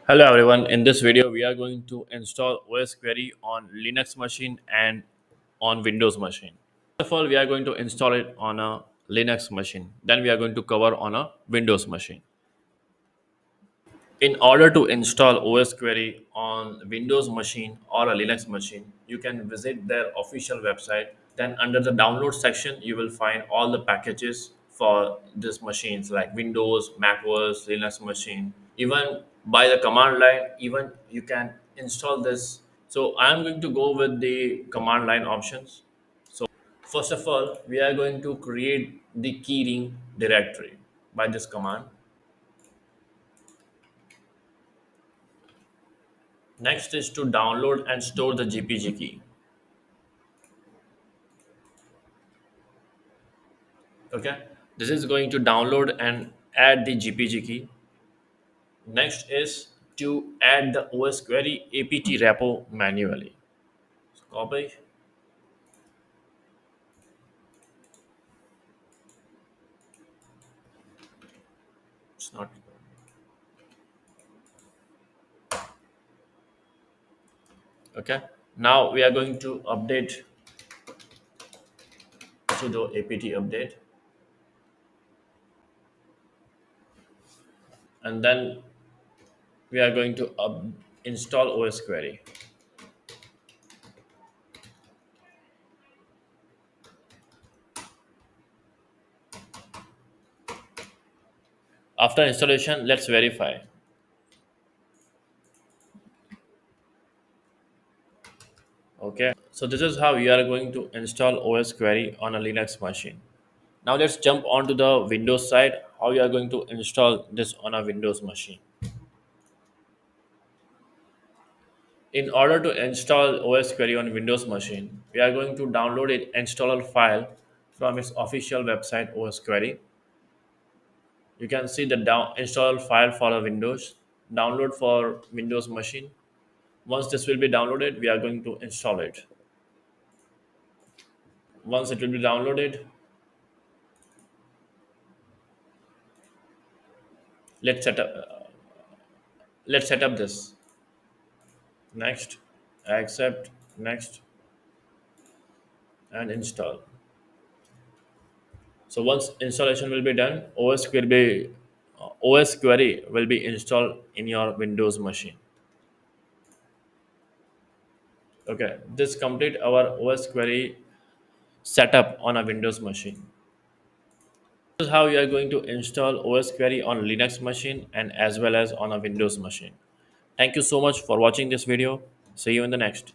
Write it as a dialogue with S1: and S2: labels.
S1: Hello everyone, in this video we are going to install Osquery on Linux machine and on Windows machine. First of all, we are going to install it on a Linux machine. Then we are going to cover on a Windows machine. In order to install Osquery on Windows machine or a Linux machine, you can visit their official website. Then under the download section, you will find all the packages for these machines like Windows, macOS, Linux machine. Even by the command line, even you can install this. So I am going to go with the command line options. So first of all, we are going to create the keyring directory by this command. Next is to download and store the GPG key. Okay, this is going to download and add the GPG key. Next is to add the Osquery apt repo manually. So copy. It's not okay. Now we are going to update sudo apt update, and then we are going to install Osquery. After installation, let's verify. Okay, so this is how you are going to install Osquery on a Linux machine. Now let's jump onto the Windows side, how you are going to install this on a Windows machine. In order to install Osquery on Windows machine, we are going to download an installer file from its official website Osquery. You can see the installer file for a Windows, download for Windows machine. Once this will be downloaded, we are going to install it. Once it will be downloaded, let's set up let's set up this. Next, accept, next, and install. So once installation will be done, OS query will be installed in your Windows machine. Okay, this complete our OS query setup on a Windows machine. This is how you are going to install OS query on Linux machine and as well as on a Windows machine. Thank you so much for watching this video. See you in the next.